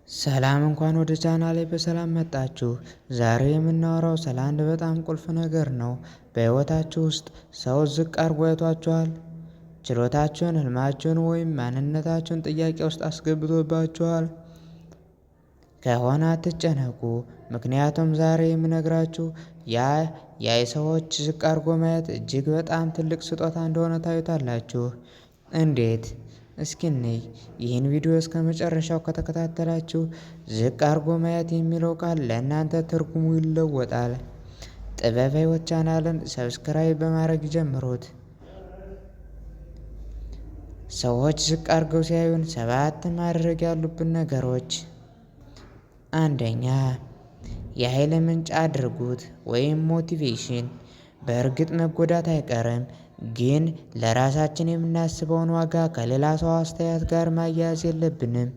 ሰላም እንኳን ወደ ቻናሌ በሰላም መጣችሁ። ዛሬ የምናወራው ስለ አንድ በጣም ቁልፍ ነገር ነው። በሕይወታችሁ ውስጥ ሰው ዝቅ አድርጎ አይቷችኋል? ችሎታችሁን፣ ህልማችሁን ወይም ማንነታችሁን ጥያቄ ውስጥ አስገብቶባችኋል? ከሆነ አትጨነቁ፣ ምክንያቱም ዛሬ የምነግራችሁ ያ የሰዎች ዝቅ አድርጎ ማየት እጅግ በጣም ትልቅ ስጦታ እንደሆነ ታዩታላችሁ። እንዴት? እስኪ እንይ። ይህን ቪዲዮ እስከ መጨረሻው ከተከታተላችሁ ዝቅ አድርጎ ማየት የሚለው ቃል ለእናንተ ትርጉሙ ይለወጣል። ጥበብ ሕይወት ቻናልን ሰብስክራይብ በማድረግ ጀምሩት። ሰዎች ዝቅ አድርገው ሲያዩን 7 ማድረግ ያሉብን ነገሮች። አንደኛ፣ የኃይል ምንጭ አድርጉት ወይም ሞቲቬሽን። በእርግጥ መጎዳት አይቀርም፣ ግን ለራሳችን የምናስበውን ዋጋ ከሌላ ሰው አስተያየት ጋር ማያያዝ የለብንም።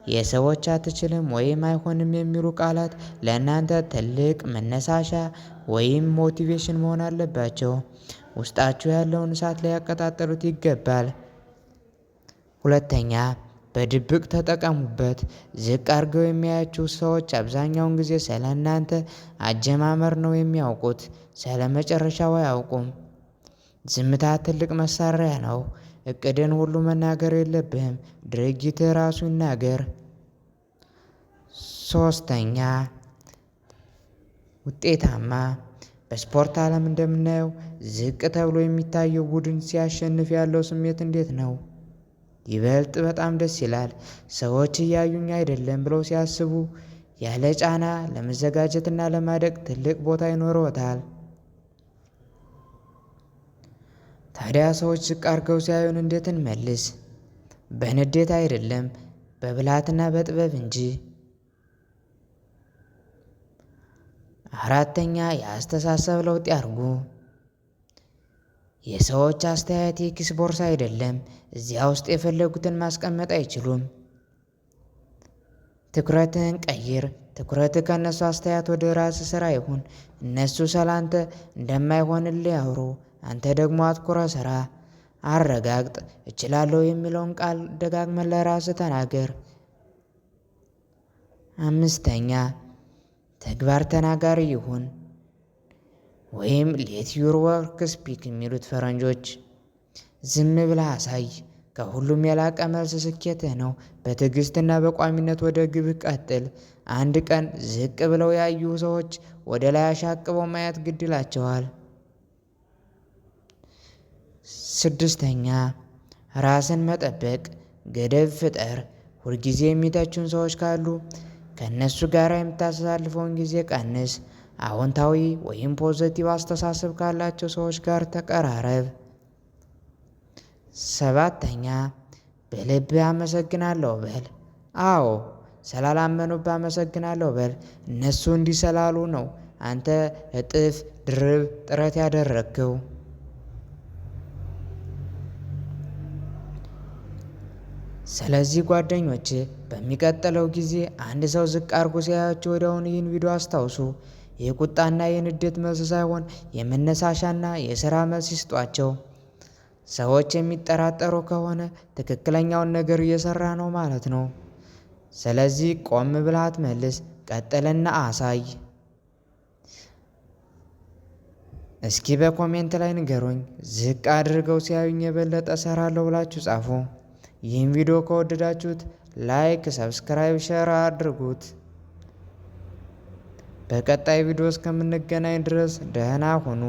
የሰዎች አትችልም ወይም አይሆንም የሚሉ ቃላት ለእናንተ ትልቅ መነሳሻ ወይም ሞቲቬሽን መሆን አለባቸው። ውስጣችሁ ያለውን እሳት ሊያቀጣጥሉት ይገባል። ሁለተኛ፣ በድብቅ ተጠቀሙበት። ዝቅ አድርገው የሚያያችሁ ሰዎች አብዛኛውን ጊዜ ስለ እናንተ አጀማመር ነው የሚያውቁት፣ ስለ መጨረሻው አያውቁም። ዝምታ ትልቅ መሳሪያ ነው። እቅድን ሁሉ መናገር የለብህም፣ ድርጊትህ ራሱ ይናገር። ሶስተኛ፣ ውጤታማ። በስፖርት ዓለም እንደምናየው ዝቅ ተብሎ የሚታየው ቡድን ሲያሸንፍ ያለው ስሜት እንዴት ነው? ይበልጥ በጣም ደስ ይላል። ሰዎች እያዩኝ አይደለም ብለው ሲያስቡ ያለ ጫና ለመዘጋጀትና ለማደግ ትልቅ ቦታ ይኖረዎታል። ታዲያ ሰዎች ዝቅ አድርገው ሲያዩን እንዴት እንመልስ? በንዴት አይደለም፣ በብልሃትና በጥበብ እንጂ። አራተኛ፣ የአስተሳሰብ ለውጥ ያርጉ። የሰዎች አስተያየት የኪስ ቦርሳ አይደለም። እዚያ ውስጥ የፈለጉትን ማስቀመጥ አይችሉም። ትኩረትህን ቀይር። ትኩረትህ ከእነሱ አስተያየት ወደ ራስ ስራ ይሁን። እነሱ ስላንተ እንደማይሆንልህ ያውሩ፣ አንተ ደግሞ አትኩረህ ስራ። አረጋግጥ። እችላለሁ የሚለውን ቃል ደጋግመህ ለራስህ ተናገር። አምስተኛ፣ ተግባር ተናጋሪ ይሁን ወይም ሌት ዩር ወርክ ስፒክ የሚሉት ፈረንጆች። ዝም ብለህ አሳይ። ከሁሉም የላቀ መልስ ስኬትህ ነው። በትዕግስትና በቋሚነት ወደ ግብህ ቀጥል። አንድ ቀን ዝቅ ብለው ያዩ ሰዎች ወደ ላይ አሻቅበው ማየት ግድ ይላቸዋል። ስድስተኛ፣ ራስን መጠበቅ። ገደብ ፍጠር። ሁልጊዜ የሚተቹን ሰዎች ካሉ ከእነሱ ጋር የምታሳልፈውን ጊዜ ቀንስ። አዎንታዊ ወይም ፖዘቲቭ አስተሳሰብ ካላቸው ሰዎች ጋር ተቀራረብ። ሰባተኛ፣ በልብህ አመሰግናለሁ በል። አዎ፣ ስላላመኑብህ አመሰግናለሁ በል። እነሱ እንዲህ ስላሉ ነው አንተ እጥፍ ድርብ ጥረት ያደረግከው። ስለዚህ ጓደኞች፣ በሚቀጥለው ጊዜ አንድ ሰው ዝቅ አድርጎ ሲያያችሁ ወዲያውኑ ይህን ቪዲዮ አስታውሱ። የቁጣና የንዴት መልስ ሳይሆን የመነሳሻና የሥራ መልስ ይስጧቸው። ሰዎች የሚጠራጠሩ ከሆነ ትክክለኛውን ነገር እየሰራ ነው ማለት ነው። ስለዚህ ቆም ብለህ አትመልስ፣ ቀጥልና አሳይ። እስኪ በኮሜንት ላይ ንገሩኝ፣ ዝቅ አድርገው ሲያዩኝ የበለጠ እሰራለሁ ብላችሁ ጻፉ። ይህን ቪዲዮ ከወደዳችሁት ላይክ፣ ሰብስክራይብ፣ ሼር አድርጉት። በቀጣይ ቪዲዮ እስከምንገናኝ ድረስ ደህና ሁኑ።